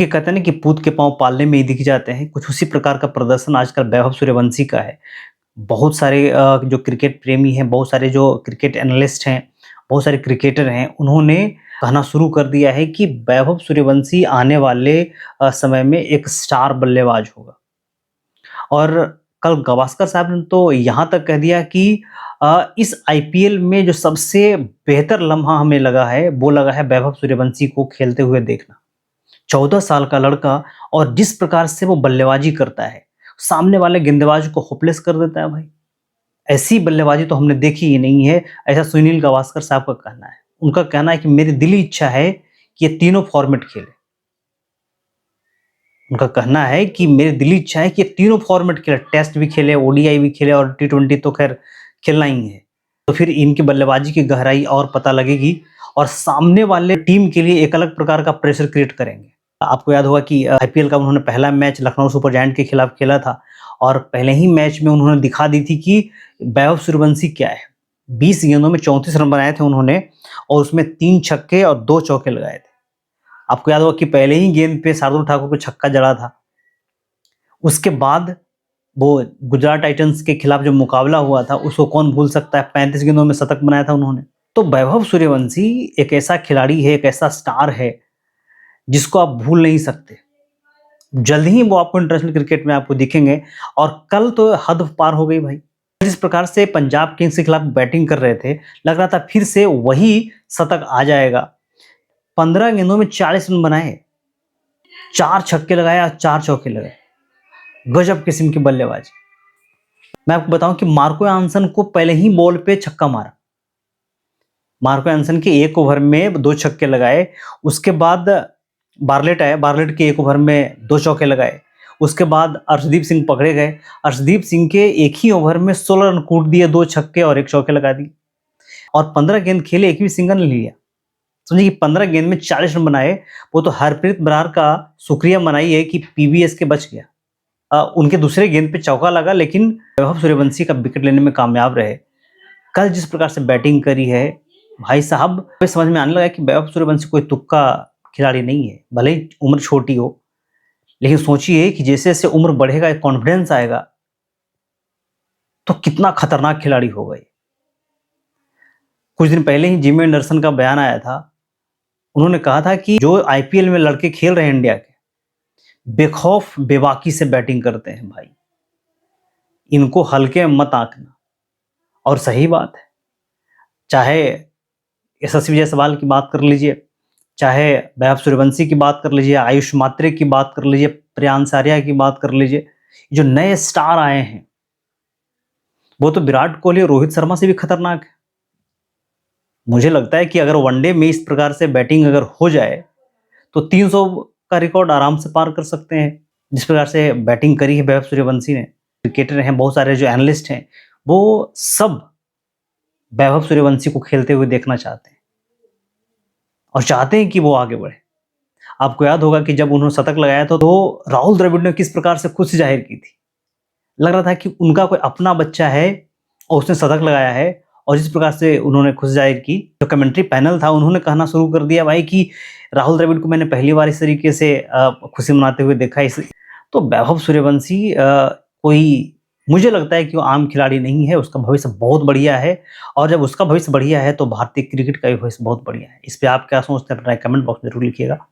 देखिए, कहते हैं ना कि पूत के पाँव पालने में ही दिख जाते हैं। कुछ उसी प्रकार का प्रदर्शन आजकल वैभव सूर्यवंशी का है। बहुत सारे जो क्रिकेट प्रेमी हैं, बहुत सारे जो क्रिकेट एनालिस्ट हैं, बहुत सारे क्रिकेटर हैं, उन्होंने कहना शुरू कर दिया है कि वैभव सूर्यवंशी आने वाले समय में एक स्टार बल्लेबाज होगा। और कल गावस्कर साहब ने तो यहाँ तक कह दिया कि इस आईपीएल में जो सबसे बेहतर लम्हा हमें लगा है, वो लगा है वैभव सूर्यवंशी को खेलते हुए देखना। 14 साल का लड़का, और जिस प्रकार से वो बल्लेबाजी करता है, सामने वाले गेंदबाज को होपलेस कर देता है भाई। ऐसी बल्लेबाजी तो हमने देखी ही नहीं है, ऐसा सुनील गावस्कर साहब का कहना है। उनका कहना है कि मेरी दिली इच्छा है कि ये तीनों फॉर्मेट खेले। उनका कहना है कि मेरी दिली इच्छा है कि ये तीनों फॉर्मेट खेले, टेस्ट भी खेले, ओडीआई भी खेले और टी20 तो खैर खेलना ही है। तो फिर इनकी बल्लेबाजी की गहराई और पता लगेगी और सामने वाले टीम के लिए एक अलग प्रकार का प्रेशर क्रिएट करेंगे। आपको याद होगा कि आईपीएल का उन्होंने पहला मैच लखनऊ सुपर जायंट के खिलाफ खेला था और पहले ही मैच में उन्होंने दिखा दी थी कि वैभव सूर्यवंशी क्या है। 20 गेंदों में 34 रन बनाए थे उन्होंने और उसमें 3 छक्के और 2 चौके लगाए थे। आपको याद होगा कि पहले ही गेंद पे शार्दुल ठाकुर को छक्का जड़ा था। उसके बाद वो गुजरात टाइटंस के खिलाफ जो मुकाबला हुआ था, उसको कौन भूल सकता है। 35 गेंदों में शतक बनाया था उन्होंने। तो वैभव सूर्यवंशी एक ऐसा खिलाड़ी है, एक ऐसा स्टार है जिसको आप भूल नहीं सकते। जल्द ही वो आपको इंटरनेशनल क्रिकेट में आपको दिखेंगे। और कल तो हद पार हो गई भाई। जिस प्रकार से पंजाब किंग्स के खिलाफ बैटिंग कर रहे थे, लग रहा था फिर से वही शतक आ जाएगा। 15 गेंदों में 40 रन बनाए, 4 छक्के लगाए और 4 चौके लगाए। गजब किस्म की बल्लेबाजी। मैं आपको बताऊं कि मार्को एंसन को पहले ही बॉल पे छक्का मारा। मार्को एंसन के 1 ओवर में 2 छक्के लगाए। उसके बाद बार्लेट आया, बार्लेट के 1 ओवर में 2 चौके लगाए। उसके बाद अर्शदीप सिंह पकड़े गए। अर्शदीप सिंह के एक ही ओवर में 16 रन कूट दिए, 2 छक्के और 1 चौके लगा दिए। और 15 गेंद खेले, एक भी सिंगल नहीं लिया। समझिए कि 15 गेंद में 40 रन बनाए। वो तो हरप्रीत बरार का शुक्रिया मनाइए कि पीवीएस के बच गया। उनके दूसरे गेंद पे चौका लगा, लेकिन वैभव सूर्यवंशी का विकेट लेने में कामयाब रहे। कल जिस प्रकार से बैटिंग करी है भाई साहब, मुझे समझ में आने लगा कि वैभव सूर्यवंशी कोई तुक्का खिलाड़ी नहीं है। भले ही उम्र छोटी हो, लेकिन सोचिए कि जैसे जैसे उम्र बढ़ेगा, एक कॉन्फिडेंस आएगा, तो कितना खतरनाक खिलाड़ी होगा ये। कुछ दिन पहले ही जिमी एंडरसन का बयान आया था। उन्होंने कहा था कि जो आईपीएल में लड़के खेल रहे हैं इंडिया के, बेखौफ बेबाकी से बैटिंग करते हैं भाई, इनको हल्के में मत आंकना। और सही बात है। चाहे यशस्वी जायसवाल की बात कर लीजिए, चाहे वैभव सूर्यवंशी की बात कर लीजिए, आयुष मात्रे की बात कर लीजिए, प्रियांश आर्या की बात कर लीजिए, जो नए स्टार आए हैं वो तो विराट कोहली और रोहित शर्मा से भी खतरनाक है। मुझे लगता है कि अगर वनडे में इस प्रकार से बैटिंग अगर हो जाए तो 300 का रिकॉर्ड आराम से पार कर सकते हैं। जिस प्रकार से बैटिंग करी है वैभव सूर्यवंशी ने। क्रिकेटर हैं, बहुत सारे जो एनालिस्ट हैं, वो सब वैभव सूर्यवंशी को खेलते हुए देखना चाहते हैं और चाहते हैं कि वो आगे बढ़े। आपको याद होगा कि जब उन्होंने शतक लगाया था तो राहुल द्रविड़ ने किस प्रकार से खुशी जाहिर की थी। लग रहा था कि उनका कोई अपना बच्चा है और उसने शतक लगाया है। और जिस प्रकार से उन्होंने खुशी जाहिर की, जो कमेंट्री पैनल था उन्होंने कहना शुरू कर दिया भाई कि राहुल द्रविड़ को मैंने पहली बार इस तरीके से खुशी मनाते हुए देखा। इस तो वैभव सूर्यवंशी कोई, मुझे लगता है कि वो आम खिलाड़ी नहीं है। उसका भविष्य बहुत बढ़िया है और जब उसका भविष्य बढ़िया है तो भारतीय क्रिकेट का भी भविष्य बहुत बढ़िया है। इस पे आप क्या सोचते हैं, अपना कमेंट बॉक्स में जरूर लिखिएगा।